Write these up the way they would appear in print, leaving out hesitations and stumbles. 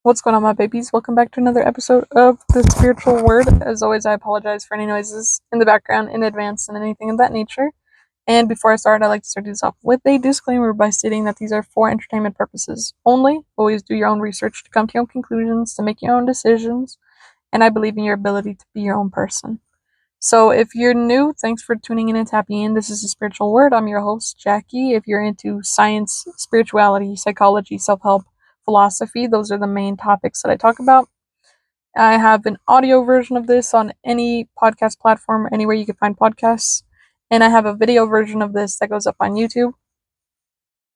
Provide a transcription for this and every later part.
What's going on, my babies? Welcome back to another episode of The Spiritual Word. As always, I apologize for any noises in the background in advance and anything of that nature. And before I start, I'd like to start this off with a disclaimer by stating that these are for entertainment purposes only. Always do your own research to come to your own conclusions, to make your own decisions, and I believe in your ability to be your own person. So if you're new, thanks for tuning in and tapping in. This is The Spiritual Word. I'm your host, Jackie. If you're into science, spirituality, psychology, self-help, philosophy, those are the main topics that I talk about. I have an audio version of this on any podcast platform, anywhere you can find podcasts. And I have a video version of this that goes up on YouTube.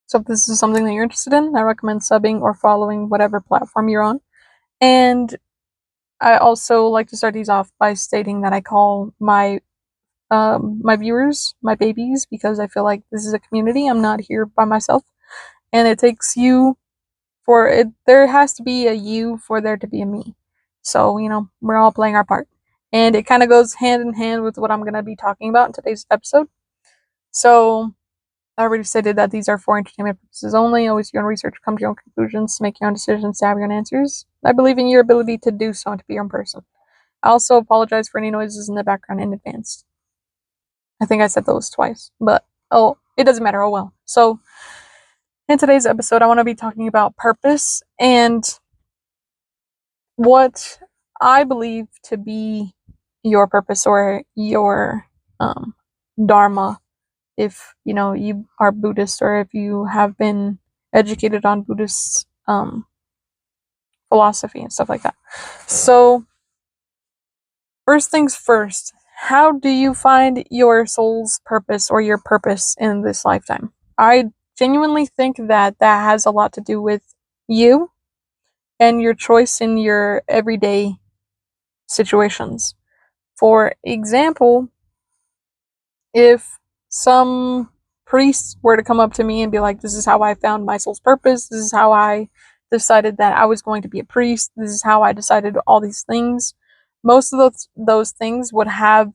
So if this is something that you're interested in, I recommend subbing or following whatever platform you're on. And I also like to start these off by stating that I call my viewers my babies, because I feel like this is a community. I'm not here by myself, and it takes you for it. There has to be a you for there to be a me. So we're all playing our part, and it kind of goes hand in hand with what I'm going to be talking about in today's episode. So I already stated that these are for entertainment purposes only. Always do your own research, come to your own conclusions, make your own decisions, to have your own answers. I believe in your ability to do so and to be your own person. I also apologize for any noises in the background in advance. I think I said those twice, but it doesn't matter. Oh well. So in today's episode, I want to be talking about purpose and what I believe to be your purpose or your dharma, if you are Buddhist, or if you have been educated on Buddhist philosophy and stuff like that. So first things first, how do you find your soul's purpose or your purpose in this lifetime? I genuinely think that has a lot to do with you and your choice in your everyday situations. For example, if some priest were to come up to me and be like, this is how I found my soul's purpose, this is how I decided that I was going to be a priest, this is how I decided all these things, most of those things would have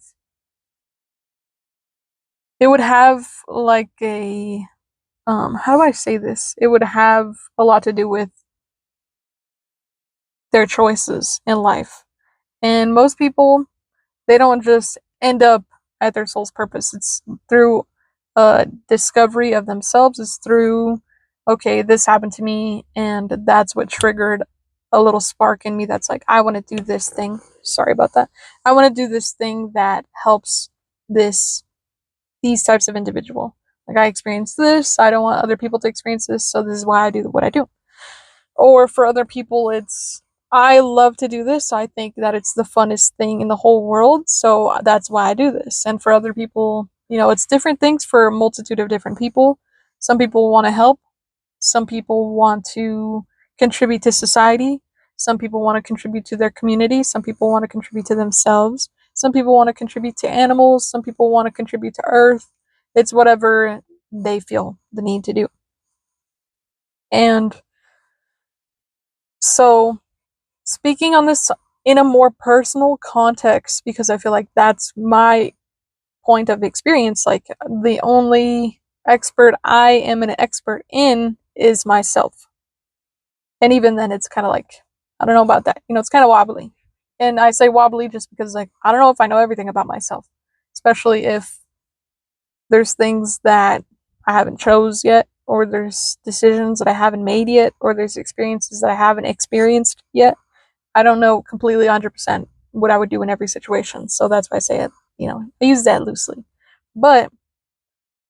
like a how do I say this? It would have a lot to do with their choices in life. And most people, they don't just end up at their soul's purpose. It's through discovery of themselves. It's through, okay, this happened to me, and that's what triggered a little spark in me that's like, I want to do this thing. Sorry about that. I want to do this thing that helps these types of individual. Like, I experienced this, I don't want other people to experience this, so this is why I do what I do. Or for other people, it's, I love to do this, so I think that it's the funnest thing in the whole world, so that's why I do this. And for other people, it's different things for a multitude of different people. Some people want to help. Some people want to contribute to society. Some people want to contribute to their community. Some people want to contribute to themselves. Some people want to contribute to animals. Some people want to contribute to Earth. It's whatever they feel the need to do. And so, speaking on this in a more personal context, because I feel like that's my point of experience, like, the only expert I am an expert in is myself. And even then, it's kind of like, I don't know about that. It's kind of wobbly. And I say wobbly just because, like, I don't know if I know everything about myself, especially if there's things that I haven't chose yet, or there's decisions that I haven't made yet, or there's experiences that I haven't experienced yet. I don't know completely 100% what I would do in every situation. So that's why I say it, I use that loosely. But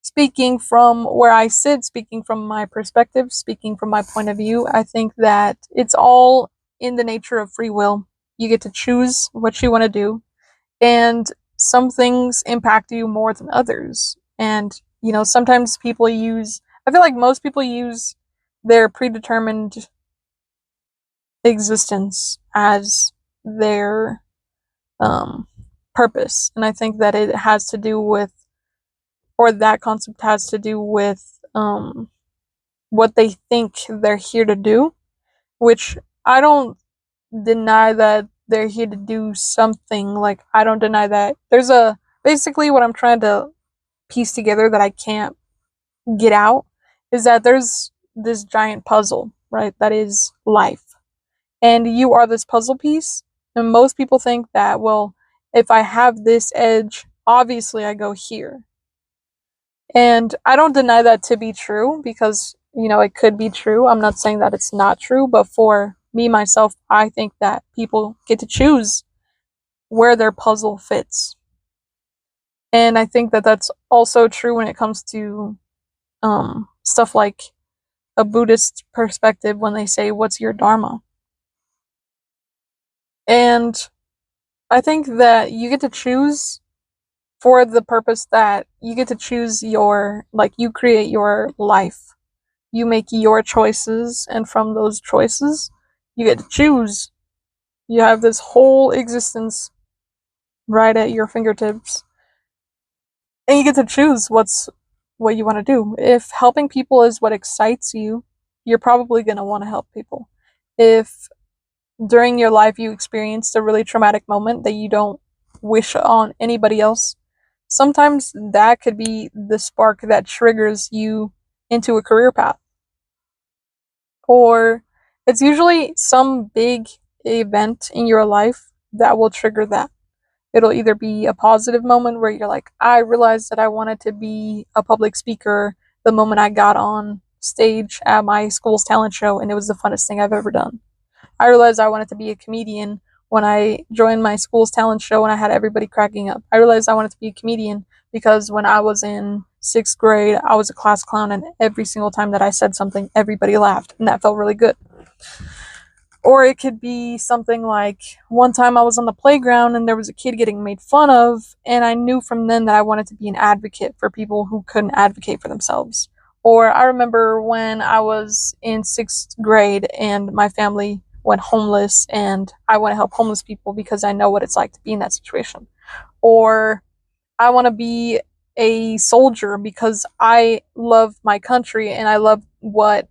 speaking from where I sit, speaking from my perspective, speaking from my point of view, I think that it's all in the nature of free will. You get to choose what you want to do, and some things impact you more than others. And, sometimes I feel like most people use their predetermined existence as their purpose. And I think that it has to do with, or that concept has to do with what they think they're here to do, which I don't deny that they're here to do something. Like, I don't deny that. Basically what I'm trying to piece together that I can't get out is that there's this giant puzzle, right? That is life. and you are this puzzle piece. And most people think that, well, if I have this edge, obviously I go here. And I don't deny that to be true because, it could be true. I'm not saying that it's not true, but for me, myself, I think that people get to choose where their puzzle fits. And I think that that's also true when it comes to stuff like a Buddhist perspective when they say, "What's your Dharma?" And I think that you get to choose for the purpose that you get to choose you create your life. You make your choices, and from those choices, you get to choose. You have this whole existence right at your fingertips, and you get to choose what you want to do. If helping people is what excites you, you're probably going to want to help people. If during your life you experienced a really traumatic moment that you don't wish on anybody else, sometimes that could be the spark that triggers you into a career path. Or it's usually some big event in your life that will trigger that. It'll either be a positive moment where you're like, I realized that I wanted to be a public speaker the moment I got on stage at my school's talent show, and it was the funnest thing I've ever done. I realized I wanted to be a comedian when I joined my school's talent show and I had everybody cracking up. I realized I wanted to be a comedian because when I was in 6th grade, I was a class clown, and every single time that I said something, everybody laughed, and that felt really good. Or it could be something like one time I was on the playground and there was a kid getting made fun of, and I knew from then that I wanted to be an advocate for people who couldn't advocate for themselves. Or I remember when I was in 6th grade and my family went homeless, and I want to help homeless people because I know what it's like to be in that situation. Or I want to be a soldier because I love my country and I love what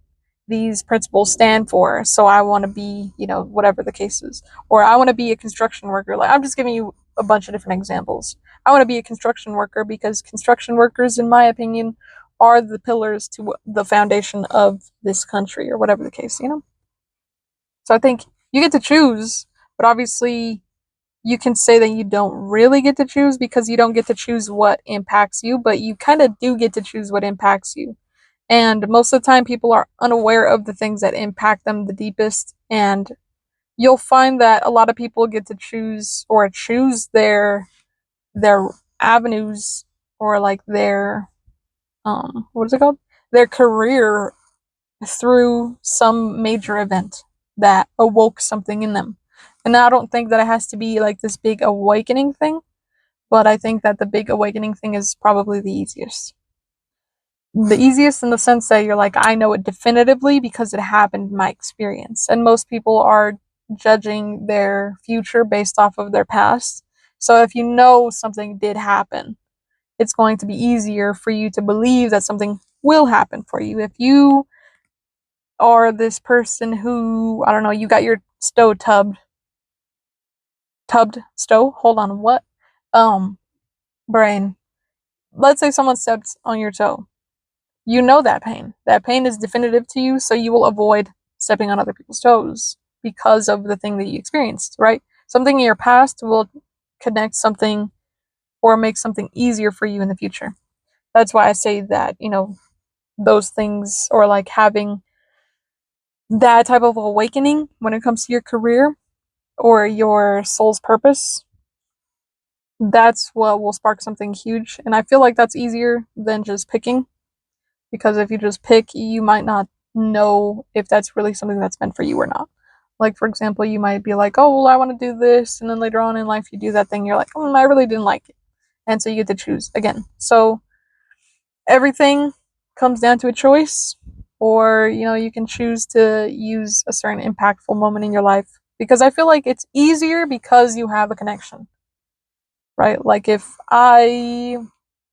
these principles stand for. So I want to be, whatever the case is. Or I want to be a construction worker. Like, I'm just giving you a bunch of different examples. I want to be a construction worker because construction workers, in my opinion, are the pillars to the foundation of this country, or whatever the case. So I think you get to choose, but obviously you can say that you don't really get to choose because you don't get to choose what impacts you, but you kind of do get to choose what impacts you. And most of the time, people are unaware of the things that impact them the deepest. And you'll find that a lot of people get to choose their avenues, or like their what is it called? Their career through some major event that awoke something in them. And I don't think that it has to be like this big awakening thing, but I think that the big awakening thing is probably the easiest. The easiest in the sense that you're like, I know it definitively because it happened in my experience. And most people are judging their future based off of their past. So if you know something did happen, it's going to be easier for you to believe that something will happen for you. If you are this person who, I don't know, you got your stove tubbed stove. Hold on, what? Brain. Let's say someone steps on your toe. You know that pain. That pain is definitive to you, so you will avoid stepping on other people's toes because of the thing that you experienced, right? Something in your past will connect something or make something easier for you in the future. That's why I say that, those things, or like having that type of awakening when it comes to your career or your soul's purpose, that's what will spark something huge. And I feel like that's easier than just picking, because if you just pick, you might not know if that's really something that's meant for you or not. Like, for example, you might be like, oh, well, I want to do this, and then later on in life you do that thing, you're like, I really didn't like it. And so you get to choose again. So everything comes down to a choice, or, you can choose to use a certain impactful moment in your life, because I feel like it's easier because you have a connection, right? Like, if I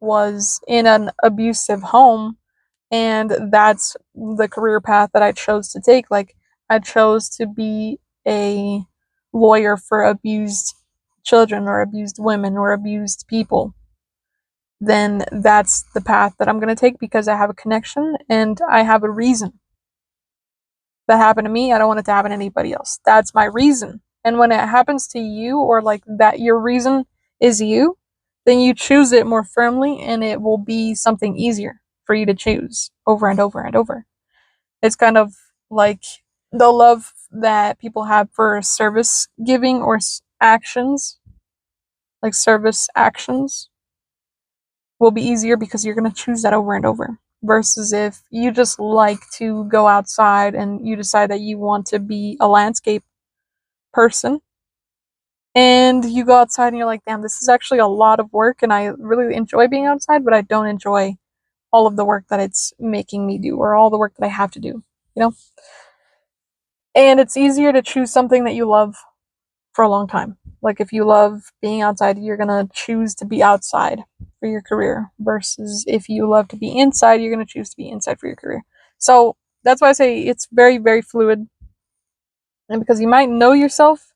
was in an abusive home and that's the career path that I chose to take, like, I chose to be a lawyer for abused children or abused women or abused people, then that's the path that I'm going to take because I have a connection and I have a reason. that happened to me, I don't want it to happen to anybody else. That's my reason. And when it happens to you, or like that your reason is you, then you choose it more firmly and it will be something easier for you to choose over and over and over. It's kind of like the love that people have for service giving or actions, like service actions, will be easier because you're going to choose that over and over. Versus if you just like to go outside and you decide that you want to be a landscape person and you go outside and you're like, damn, this is actually a lot of work and I really enjoy being outside, but I don't enjoy all of the work that it's making me do or all the work that I have to do, you know? And it's easier to choose something that you love for a long time. Like if you love being outside, you're gonna choose to be outside for your career. Versus if you love to be inside, you're gonna choose to be inside for your career. So that's why I say it's very, very fluid. And because you might know yourself,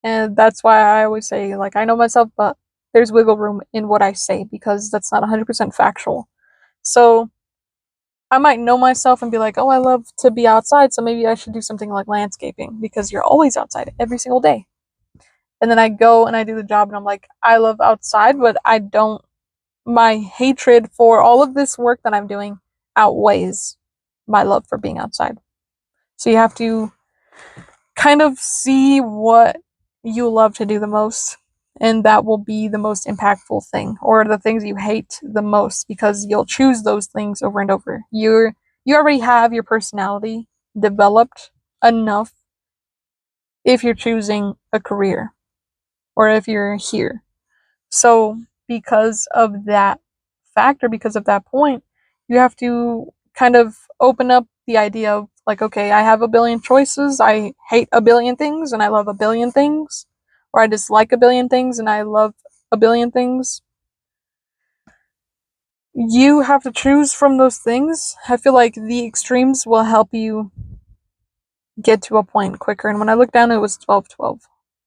and that's why I always say, like, I know myself, but there's wiggle room in what I say because that's not 100% factual. So I might know myself and be like, oh, I love to be outside, so maybe I should do something like landscaping because you're always outside every single day. And then I go and I do the job and I'm like, I love outside, but I don't, my hatred for all of this work that I'm doing outweighs my love for being outside. So you have to kind of see what you love to do the most, and that will be the most impactful thing, or the things you hate the most, because you'll choose those things over and over. You already have your personality developed enough if you're choosing a career or if you're here. So, because of that factor, because of that point, you have to kind of open up the idea of, like, okay, I have a billion choices. I hate a billion things and I love a billion things. Or I dislike a billion things and I love a billion things. You have to choose from those things. I feel like the extremes will help you get to a point quicker. And when I looked down, it was 12-12.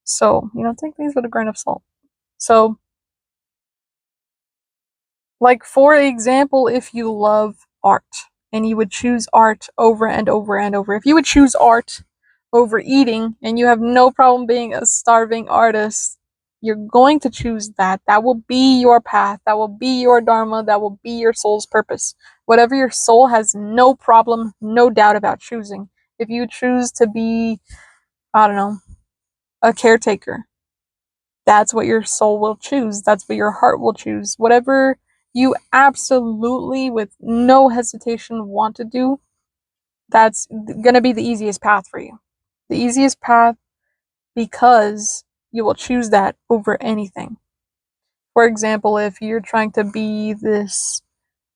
So, take things with a grain of salt. So, like, for example, if you love art and you would choose art over and over and over, if you would choose art over eating and you have no problem being a starving artist, you're going to choose that. That will be your path. That will be your dharma. That will be your soul's purpose. Whatever your soul has no problem, no doubt about choosing. If you choose to be, I don't know, a caretaker, that's what your soul will choose. That's what your heart will choose. Whatever you absolutely, with no hesitation, want to do, that's going to be the easiest path for you. The easiest path, because you will choose that over anything. For example, if you're trying to be this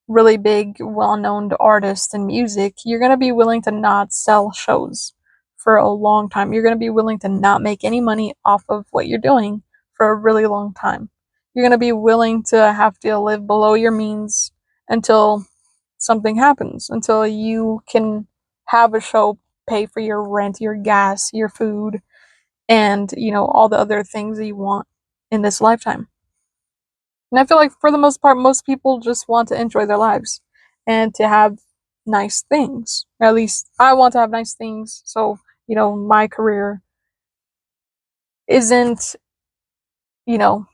really big, well-known artist in music, you're going to be willing to not sell shows for a long time. You're going to be willing to not make any money off of what you're doing for a really long time. You're going to be willing to have to live below your means until something happens, until you can have a show, pay for your rent, your gas, your food, and, all the other things that you want in this lifetime. And I feel like for the most part, most people just want to enjoy their lives and to have nice things. Or at least I want to have nice things. So, my career isn't, you know,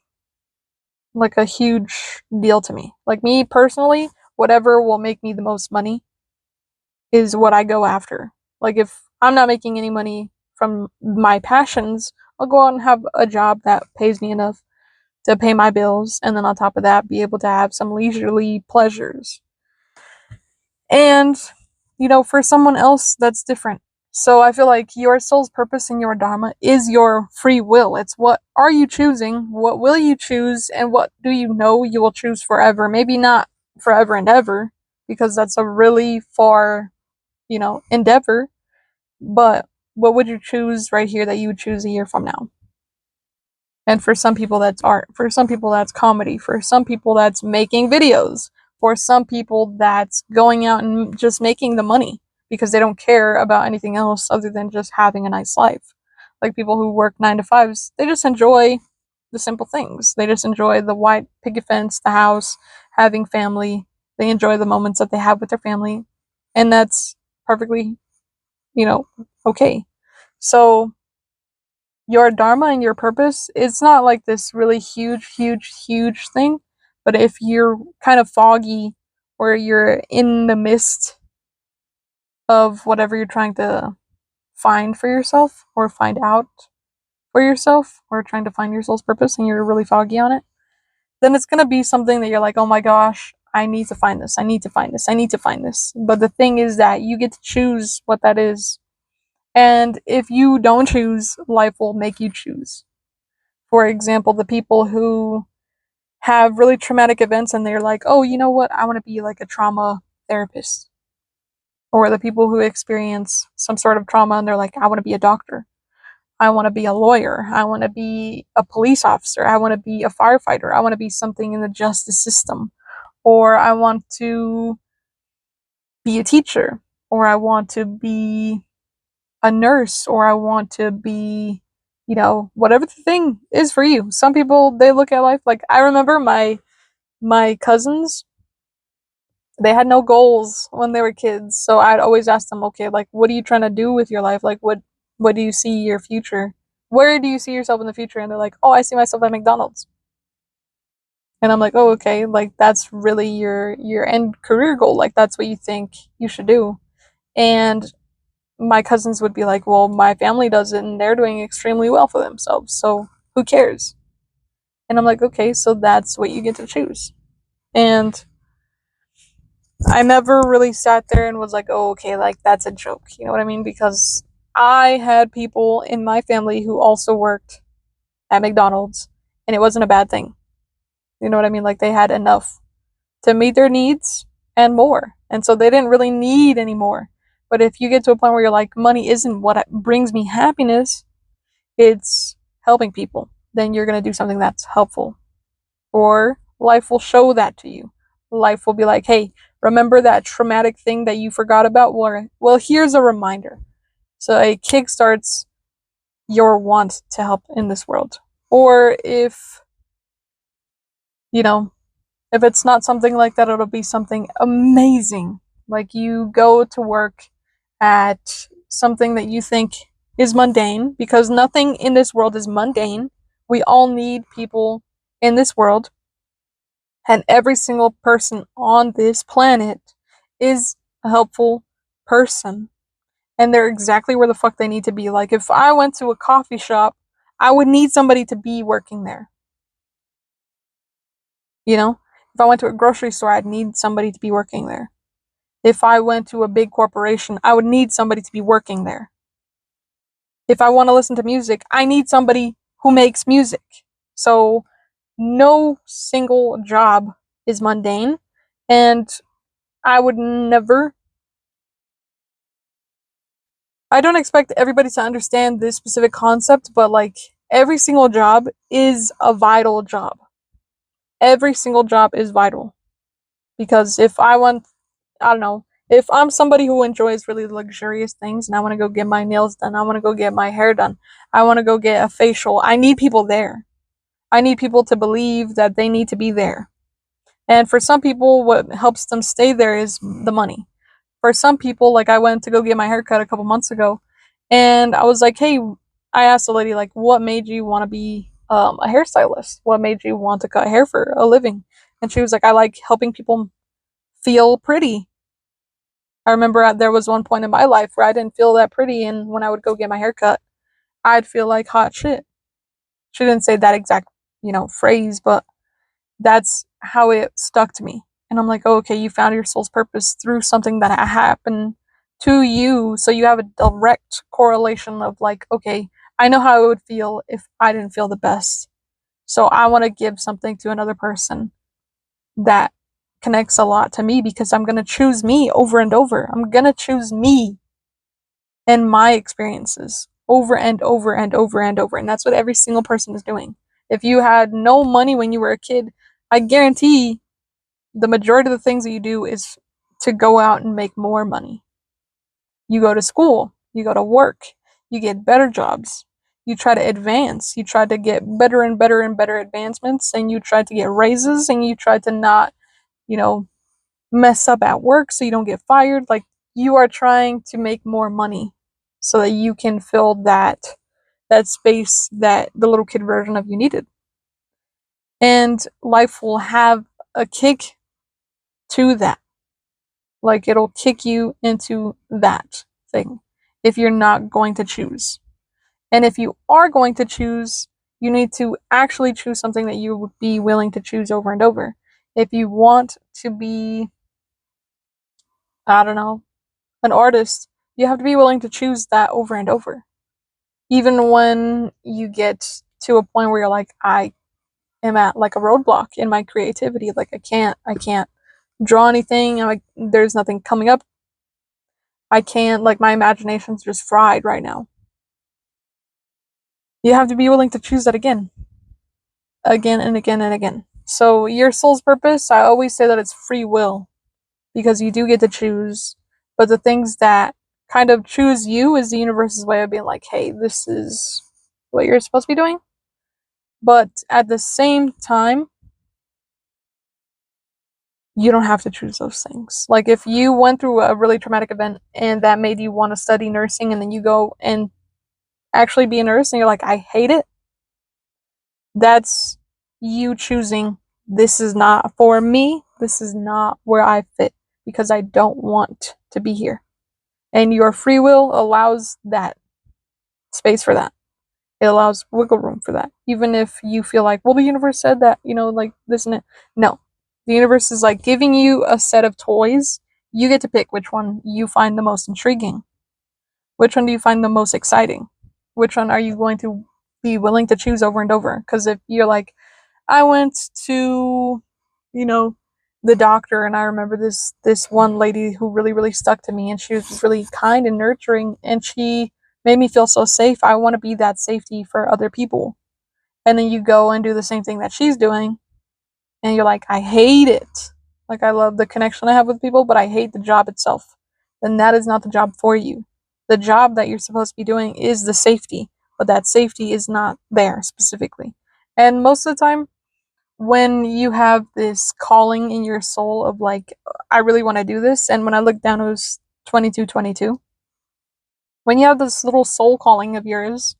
like a huge deal to me. Like, me personally, whatever will make me the most money is what I go after. Like, if I'm not making any money from my passions, I'll go out and have a job that pays me enough to pay my bills, and then on top of that, be able to have some leisurely pleasures. And, for someone else, that's different. So I feel like your soul's purpose and your dharma is your free will. It's what are you choosing, what will you choose, and what do you know you will choose forever. Maybe not forever and ever, because that's a really far, endeavor. But what would you choose right here that you would choose a year from now? And for some people, that's art. For some people, that's comedy. For some people, that's making videos. For some people, that's going out and just making the money because they don't care about anything else other than just having a nice life. Like people who work 9 to 5s, they just enjoy the simple things. They just enjoy the white picket fence, the house, having family. They enjoy the moments that they have with their family. And that's perfectly okay. So your dharma and your purpose, it's not like this really huge thing, but if you're kind of foggy or you're in the midst of whatever you're trying to find for yourself or find out for yourself or trying to find your soul's purpose and you're really foggy on it, then it's going to be something that you're like, oh my gosh, I need to find this. I need to find this. I need to find this. But the thing is that you get to choose what that is. And if you don't choose, life will make you choose. For example, the people who have really traumatic events and they're like, oh, you know what? I want to be like a trauma therapist. Or the people who experience some sort of trauma and they're like, I want to be a doctor. I want to be a lawyer. I want to be a police officer. I want to be a firefighter. I want to be something in the justice system. Or I want to be a teacher. Or I want to be a nurse. Or I want to be, whatever the thing is for you. Some people, they look at life like, I remember my cousins, they had no goals when they were kids. So I'd always ask them, okay, like, what are you trying to do with your life? Like, what do you see your future? Where do you see yourself in the future? And they're like, oh, I see myself at McDonald's. And I'm like, oh, okay, like that's really your end career goal. Like that's what you think you should do. And my cousins would be like, well, my family does it and they're doing extremely well for themselves. So who cares? And I'm like, okay, so that's what you get to choose. And I never really sat there and was like, oh, okay, like that's a joke. You know what I mean? Because I had people in my family who also worked at McDonald's and it wasn't a bad thing. You know what I mean? Like they had enough to meet their needs and more. And so they didn't really need any more. But if you get to a point where you're like, money isn't what brings me happiness, it's helping people, then you're going to do something that's helpful. Or life will show that to you. Life will be like, hey, remember that traumatic thing that you forgot about? Well, here's a reminder. So it kickstarts your want to help in this world. Or if, if it's not something like that, it'll be something amazing. Like you go to work at something that you think is mundane, because nothing in this world is mundane. We all need people in this world. And every single person on this planet is a helpful person. And they're exactly where the fuck they need to be. Like if I went to a coffee shop, I would need somebody to be working there. If I went to a grocery store, I'd need somebody to be working there. If I went to a big corporation, I would need somebody to be working there. If I want to listen to music, I need somebody who makes music. So no single job is mundane, and I don't expect everybody to understand this specific concept, but like every single job is a vital job. Every single job is vital. Because I don't know, if I'm somebody who enjoys really luxurious things and I want to go get my nails done, I want to go get my hair done, I want to go get a facial, I need people there. I need people to believe that they need to be there. And for some people, what helps them stay there is the money. For some people, like I went to go get my hair cut a couple months ago, and I was like, hey, I asked the lady, like, what made you want to be a hairstylist? What made you want to cut hair for a living? And she was like, I like helping people feel pretty. I remember there was one point in my life where I didn't feel that pretty, and when I would go get my hair cut, I'd feel like hot shit. She didn't say that exact, phrase, but that's how it stuck to me. And I'm like, oh, okay, you found your soul's purpose through something that happened to you. So you have a direct correlation of like, okay, I know how it would feel if I didn't feel the best. So I want to give something to another person that connects a lot to me, because I'm going to choose me over and over. I'm going to choose me and my experiences over and over and over and over. And that's what every single person is doing. If you had no money when you were a kid, I guarantee the majority of the things that you do is to go out and make more money. You go to school, you go to work, you get better jobs, you try to advance, you try to get better and better and better advancements, and you try to get raises, and you try to not, mess up at work so you don't get fired. Like, you are trying to make more money. so that you can fill that space that the little kid version of you needed. And life will have a kick to that. Like, it'll kick you into that thing if you're not going to choose. And if you are going to choose, you need to actually choose something that you would be willing to choose over and over. If you want to be, I don't know, an artist, you have to be willing to choose that over and over. Even when you get to a point where you're like, I am at like a roadblock in my creativity, like I can't draw anything, like there's nothing coming up. I can't, like, my imagination's just fried right now. You have to be willing to choose that again and again and again. So your soul's purpose, I always say that it's free will, because you do get to choose, but the things that kind of choose you is the universe's way of being like, hey, this is what you're supposed to be doing. But at the same time, you don't have to choose those things. Like, if you went through a really traumatic event and that made you want to study nursing, and then you go and actually be a nurse and you're like, I hate it, that's you choosing, this is not for me, this is not where I fit, because I don't want to be here. And your free will allows that space for that. It allows wiggle room for that. Even if you feel like, well, the universe said that, like this and it. No. The universe is like giving you a set of toys. You get to pick which one you find the most intriguing. Which one do you find the most exciting? Which one are you going to be willing to choose over and over? Because if you're like, I went to, the doctor, and I remember this one lady who really, really stuck to me, and she was really kind and nurturing, and she made me feel so safe. I want to be that safety for other people. And then you go and do the same thing that she's doing, and you're like, I hate it. Like, I love the connection I have with people, but I hate the job itself. Then that is not the job for you. The job that you're supposed to be doing is the safety, but that safety is not there specifically. And most of the time, when you have this calling in your soul of like, I really want to do this, and when I looked down, it was 2222. When you have this little soul calling of yours,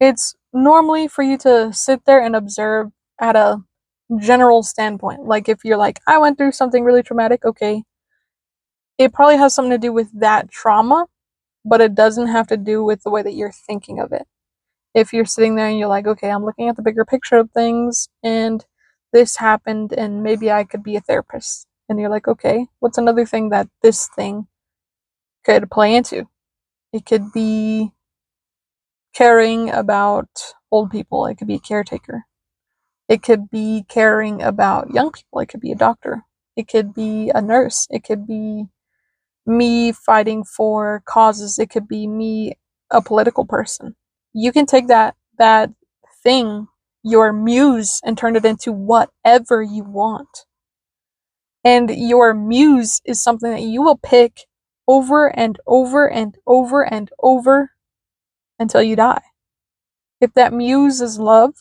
it's normally for you to sit there and observe at a general standpoint. Like, if you're like, I went through something really traumatic, okay, it probably has something to do with that trauma, but it doesn't have to do with the way that you're thinking of it. If you're sitting there and you're like, okay, I'm looking at the bigger picture of things, and this happened, and maybe I could be a therapist. And you're like, okay, what's another thing that this thing could play into? It could be caring about old people. It could be a caretaker. It could be caring about young people. It could be a doctor. It could be a nurse. It could be me fighting for causes. It could be me, a political person. You can take that thing, your muse, and turn it into whatever you want. And your muse is something that you will pick over and over and over and over until you die. If that muse is love,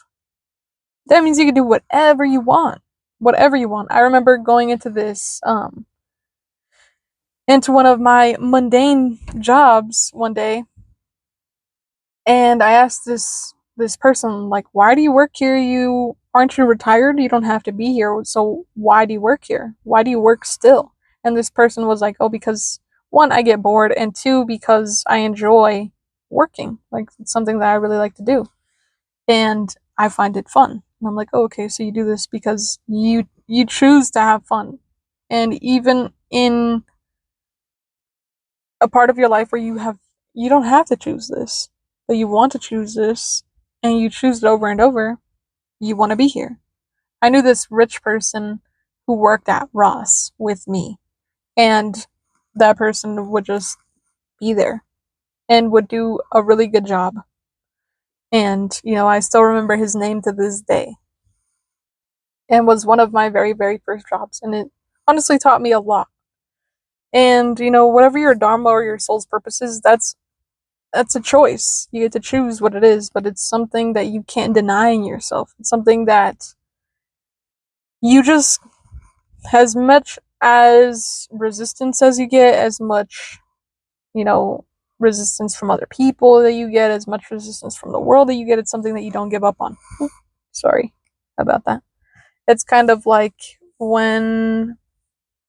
that means you can do whatever you want. Whatever you want. I remember going into this, into one of my mundane jobs one day, and I asked this person, like, why do you work here? Aren't you retired? You don't have to be here. So why do you work here? Why do you work still? And this person was like, oh, because one, I get bored, and two, because I enjoy working. Like, it's something that I really like to do, and I find it fun. And I'm like, oh, okay, so you do this because you choose to have fun. And even in a part of your life where you don't have to choose this, but you want to choose this, and you choose it over and over, you want to be here. I knew this rich person who worked at Ross with me, and that person would just be there and would do a really good job. And, I still remember his name to this day, and was one of my very, very first jobs. And it honestly taught me a lot. And, whatever your dharma or your soul's purpose is, that's a choice. You get to choose what it is, but it's something that you can't deny in yourself. It's something that you just, as much as resistance as you get, as much, resistance from other people that you get, as much resistance from the world that you get. It's something that you don't give up on. Sorry about that. It's kind of like when,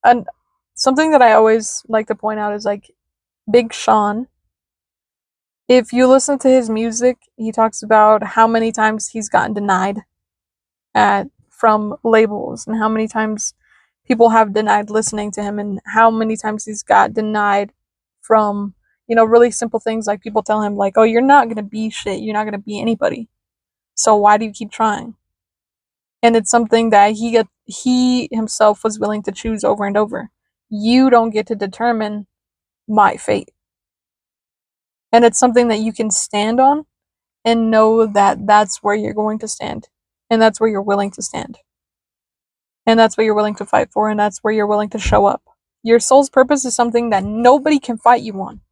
and something that I always like to point out is like Big Sean. If you listen to his music, he talks about how many times he's gotten denied from labels, and how many times people have denied listening to him, and how many times he's got denied from, really simple things, like people tell him like, oh, you're not going to be shit, you're not going to be anybody, so why do you keep trying? And it's something that he himself was willing to choose over and over. You don't get to determine my fate. And it's something that you can stand on and know that that's where you're going to stand, and that's where you're willing to stand, and that's what you're willing to fight for, and that's where you're willing to show up. Your soul's purpose is something that nobody can fight you on.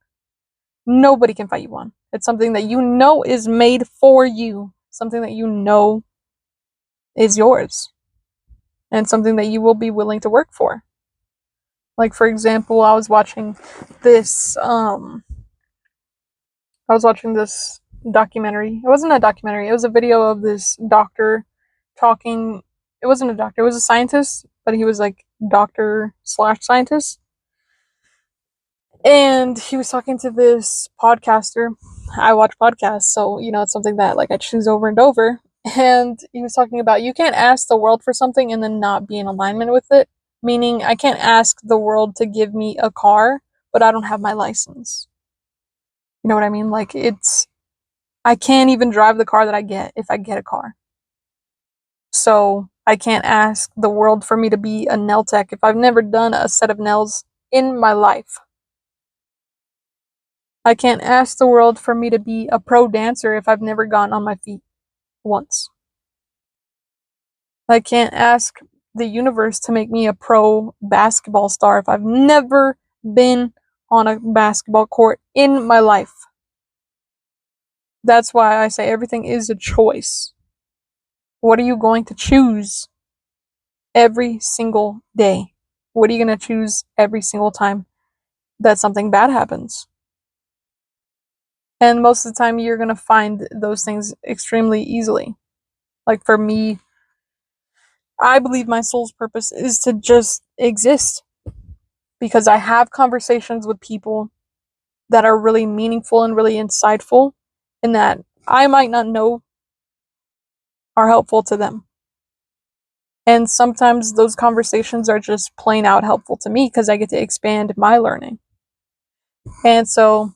Nobody can fight you on. It's something that you know is made for you, something that you know is yours, and something that you will be willing to work for. Like, for example, I was watching this documentary. It wasn't a documentary, it was a video of this doctor talking. It wasn't a doctor, it was a scientist, but he was like doctor slash scientist. And he was talking to this podcaster. I watch podcasts, so it's something that like I choose over and over. And he was talking about, you can't ask the world for something and then not be in alignment with it. Meaning, I can't ask the world to give me a car, but I don't have my license. You know what I mean? Like, I can't even drive the car that I get if I get a car. So I can't ask the world for me to be a nail tech if I've never done a set of nails in my life. I can't ask the world for me to be a pro dancer if I've never gone on my feet once. I can't ask the universe to make me a pro basketball star if I've never been on a basketball court in my life. That's why I say everything is a choice. What are you going to choose every single day? What are you going to choose every single time that something bad happens? And most of the time, you're going to find those things extremely easily. Like, for me, I believe my soul's purpose is to just exist, because I have conversations with people that are really meaningful and really insightful, and that I might not know are helpful to them. And sometimes those conversations are just plain out helpful to me because I get to expand my learning. And so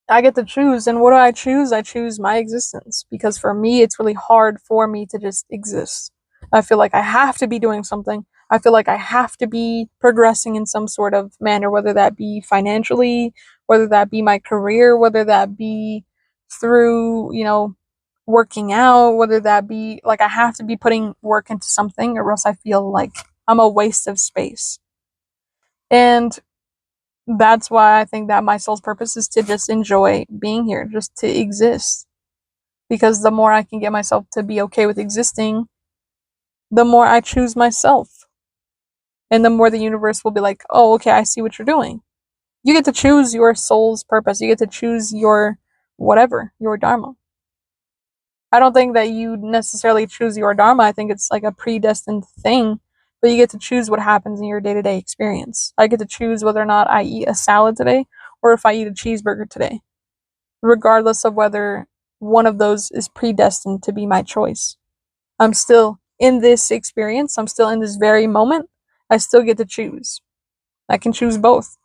I get to choose. And what do I choose? I choose my existence, because for me, it's really hard for me to just exist. I feel like I have to be doing something. I feel like I have to be progressing in some sort of manner, whether that be financially, whether that be my career, whether that be through, working out, whether that be like I have to be putting work into something, or else I feel like I'm a waste of space. And that's why I think that my soul's purpose is to just enjoy being here, just to exist. Because the more I can get myself to be okay with existing, the more I choose myself. And the more the universe will be like, oh, okay, I see what you're doing. You get to choose your soul's purpose. You get to choose your whatever, your dharma. I don't think that you necessarily choose your dharma. I think it's like a predestined thing, but you get to choose what happens in your day-to-day experience. I get to choose whether or not I eat a salad today, or if I eat a cheeseburger today, regardless of whether one of those is predestined to be my choice. I'm still in this experience. I'm still in this very moment. I still get to choose. I can choose both.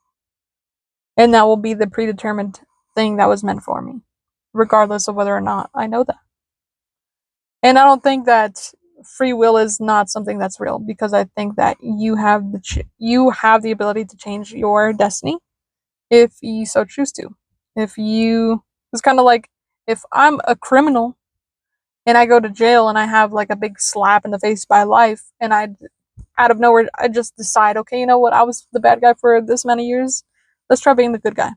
And that will be the predetermined thing that was meant for me, regardless of whether or not I know that. And I don't think that free will is not something that's real, because I think that you have the ability to change your destiny if you so choose to. It's kind of like, if I'm a criminal and I go to jail and I have like a big slap in the face by life, and out of nowhere I just decide, okay, you know what, I was the bad guy for this many years, let's try being the good guy.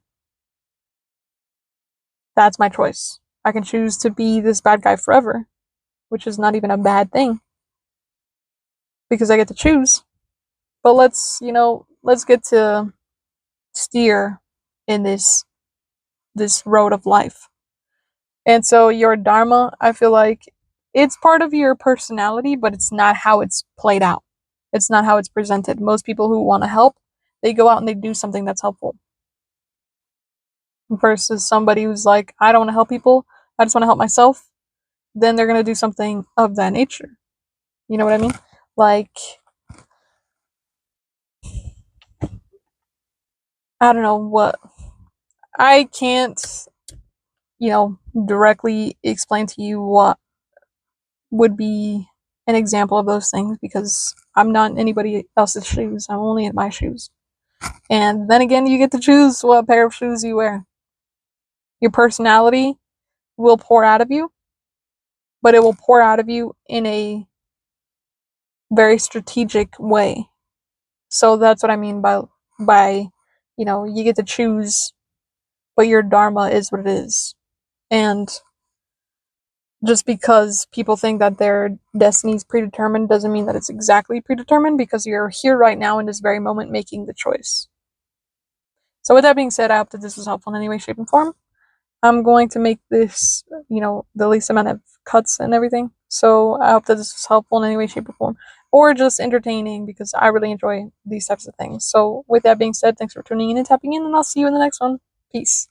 That's my choice. I can choose to be this bad guy forever, which is not even a bad thing, because I get to choose. But let's get to steer in this this road of life. And so your dharma, I feel like it's part of your personality, but it's not how it's played out. It's not how it's presented. Most people who want to help, they go out and they do something that's helpful. Versus somebody who's like, I don't want to help people, I just want to help myself, then they're going to do something of that nature. You know what I mean? Like, I don't know what. I can't, directly explain to you what would be an example of those things because I'm not in anybody else's shoes. I'm only in my shoes. And then again, you get to choose what pair of shoes you wear. Your personality will pour out of you, but it will pour out of you in a very strategic way. So that's what I mean by you get to choose, but your dharma is what it is. And just because people think that their destiny is predetermined doesn't mean that it's exactly predetermined, because you're here right now in this very moment making the choice. So with that being said, I hope that this was helpful in any way, shape, and form. I'm going to make this, the least amount of cuts and everything. So I hope that this was helpful in any way, shape, or form. Or just entertaining, because I really enjoy these types of things. So with that being said, thanks for tuning in and tapping in, and I'll see you in the next one. Peace.